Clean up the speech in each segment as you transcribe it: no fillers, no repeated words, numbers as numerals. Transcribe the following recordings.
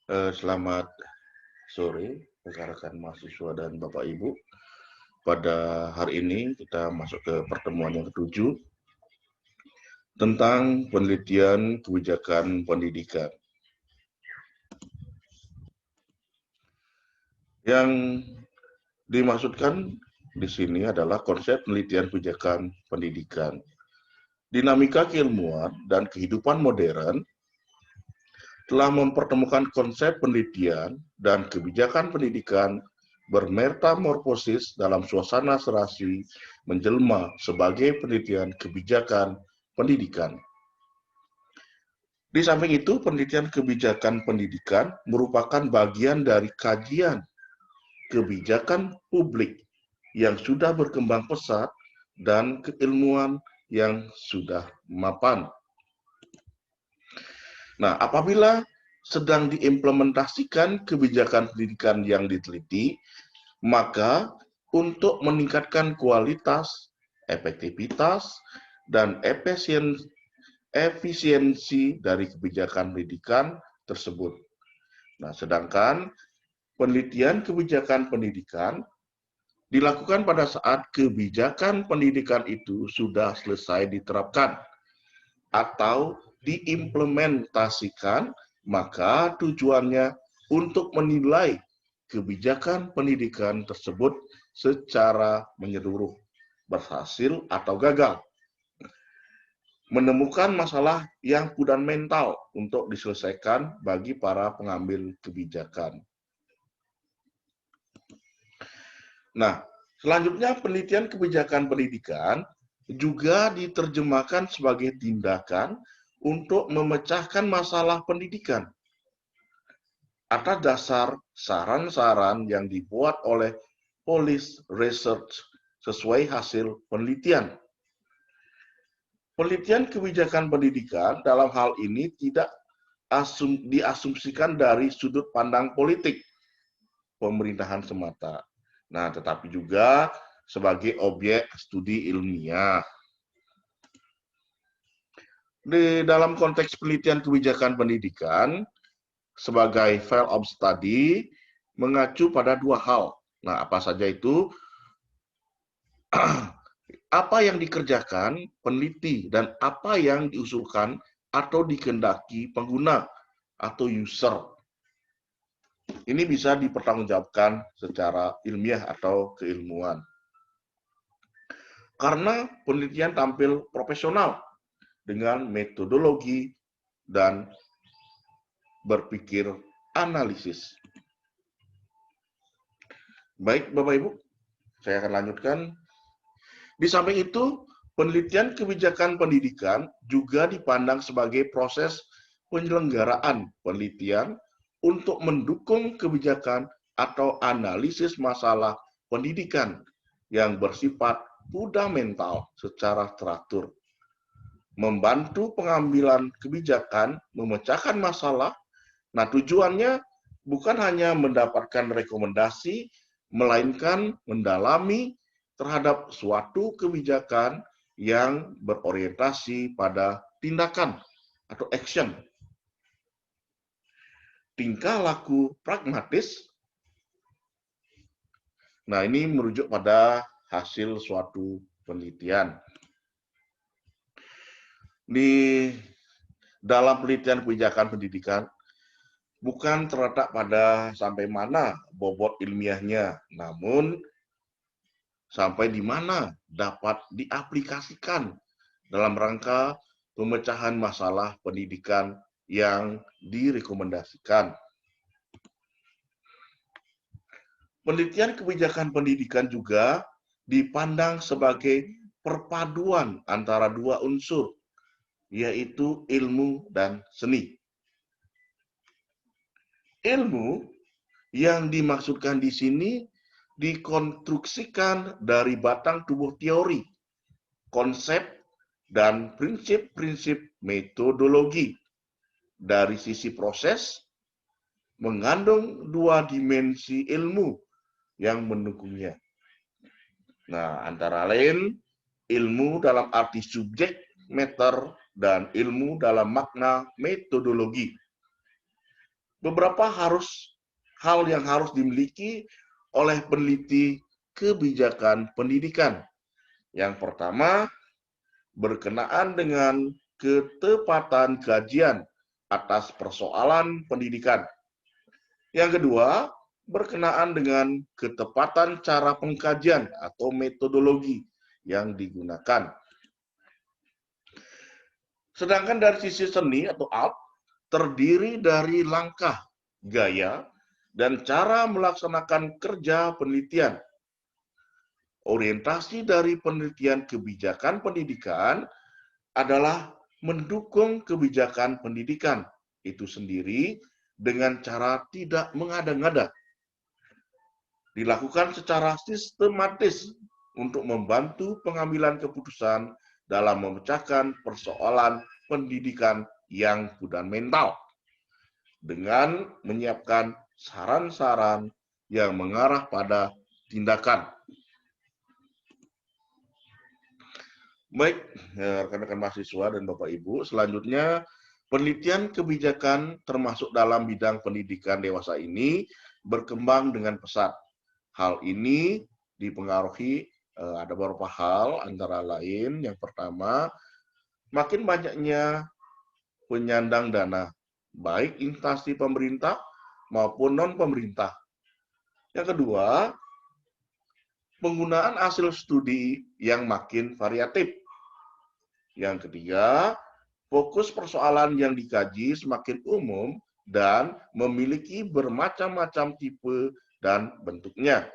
Selamat sore, rekan-rekan mahasiswa dan Bapak Ibu. Pada hari ini kita masuk ke pertemuan yang ketujuh tentang penelitian kebijakan pendidikan. Yang dimaksudkan di sini adalah konsep penelitian kebijakan pendidikan. Dinamika keilmuan dan kehidupan modern telah mempertemukan konsep penelitian dan kebijakan pendidikan bermetamorfosis dalam suasana serasi menjelma sebagai penelitian kebijakan pendidikan. Di samping itu, penelitian kebijakan pendidikan merupakan bagian dari kajian kebijakan publik yang sudah berkembang pesat dan keilmuan yang sudah mapan. Nah, apabila sedang diimplementasikan kebijakan pendidikan yang diteliti, maka untuk meningkatkan kualitas, efektivitas, dan efisiensi dari kebijakan pendidikan tersebut. Nah, sedangkan penelitian kebijakan pendidikan dilakukan pada saat kebijakan pendidikan itu sudah selesai diterapkan atau diimplementasikan, maka tujuannya untuk menilai kebijakan pendidikan tersebut secara menyeluruh, berhasil atau gagal. Menemukan masalah yang fundamental untuk diselesaikan bagi para pengambil kebijakan. Nah, selanjutnya penelitian kebijakan pendidikan juga diterjemahkan sebagai tindakan untuk memecahkan masalah pendidikan atas dasar saran-saran yang dibuat oleh Policy Research sesuai hasil penelitian. Penelitian kebijakan pendidikan dalam hal ini tidak diasumsikan dari sudut pandang politik pemerintahan semata. Nah, tetapi juga sebagai objek studi ilmiah. Di dalam konteks penelitian kebijakan pendidikan, sebagai field of study mengacu pada dua hal. Nah, apa saja itu? Apa yang dikerjakan peneliti dan apa yang diusulkan atau dikehendaki pengguna atau user. Ini bisa dipertanggungjawabkan secara ilmiah atau keilmuan. Karena penelitian tampil profesional dengan metodologi dan berpikir analisis. Baik, Bapak Ibu, saya akan lanjutkan. Di samping itu, penelitian kebijakan pendidikan juga dipandang sebagai proses penyelenggaraan penelitian untuk mendukung kebijakan atau analisis masalah pendidikan yang bersifat fundamental secara teratur. Membantu pengambilan kebijakan, memecahkan masalah. Nah, tujuannya bukan hanya mendapatkan rekomendasi, melainkan mendalami terhadap suatu kebijakan yang berorientasi pada tindakan atau action. Tingkah laku pragmatis. Nah, ini merujuk pada hasil suatu penelitian. Di dalam penelitian kebijakan pendidikan, bukan terletak pada sampai mana bobot ilmiahnya, namun sampai di mana dapat diaplikasikan dalam rangka pemecahan masalah pendidikan yang direkomendasikan. Penelitian kebijakan pendidikan juga dipandang sebagai perpaduan antara dua unsur, yaitu ilmu dan seni. Ilmu yang dimaksudkan di sini dikonstruksikan dari batang tubuh teori, konsep, dan prinsip-prinsip metodologi. Dari sisi proses, mengandung dua dimensi ilmu yang mendukungnya. Nah, antara lain ilmu dalam arti subjek matter dan ilmu dalam makna metodologi. beberapa hal yang harus dimiliki oleh peneliti kebijakan pendidikan. Yang pertama, berkenaan dengan ketepatan kajian atas persoalan pendidikan. Yang kedua, berkenaan dengan ketepatan cara pengkajian atau metodologi yang digunakan. Sedangkan dari sisi seni atau art, terdiri dari langkah, gaya, dan cara melaksanakan kerja penelitian. Orientasi dari penelitian kebijakan pendidikan adalah mendukung kebijakan pendidikan itu sendiri dengan cara tidak mengada-ngada. Dilakukan secara sistematis untuk membantu pengambilan keputusan dalam memecahkan persoalan pendidikan yang fundamental dengan menyiapkan saran-saran yang mengarah pada tindakan. Baik, rekan-rekan mahasiswa dan Bapak Ibu, selanjutnya penelitian kebijakan termasuk dalam bidang pendidikan dewasa ini berkembang dengan pesat. Hal ini dipengaruhi ada beberapa hal, antara lain yang pertama, makin banyaknya penyandang dana, baik instansi pemerintah maupun non-pemerintah. Yang kedua, penggunaan hasil studi yang makin variatif. Yang ketiga, fokus persoalan yang dikaji semakin umum dan memiliki bermacam-macam tipe dan bentuknya.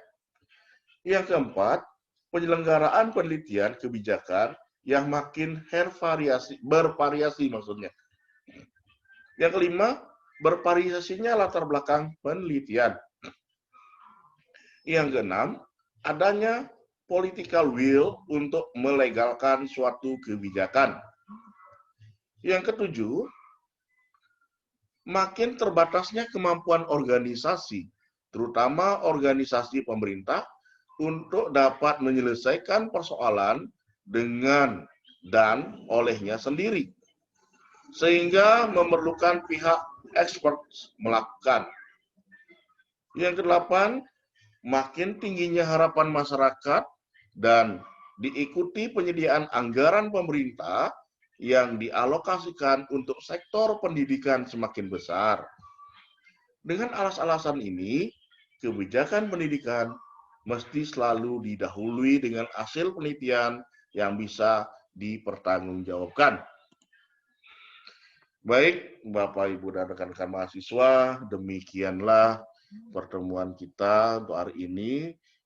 Yang keempat, penyelenggaraan penelitian kebijakan yang makin bervariasi maksudnya. Yang kelima, bervariasinya latar belakang penelitian. Yang keenam, adanya political will untuk melegalkan suatu kebijakan. Yang ketujuh, makin terbatasnya kemampuan organisasi, terutama organisasi pemerintah, untuk dapat menyelesaikan persoalan dengan dan olehnya sendiri, sehingga memerlukan pihak expert melakukan. Yang kedelapan, makin tingginya harapan masyarakat dan diikuti penyediaan anggaran pemerintah yang dialokasikan untuk sektor pendidikan semakin besar. Dengan alasan-alasan ini, kebijakan pendidikan mesti selalu didahului dengan hasil penelitian yang bisa dipertanggungjawabkan. Baik, Bapak, Ibu, dan rekan-rekan mahasiswa, demikianlah pertemuan kita untuk hari ini.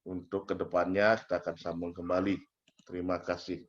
Untuk kedepannya kita akan sambung kembali. Terima kasih.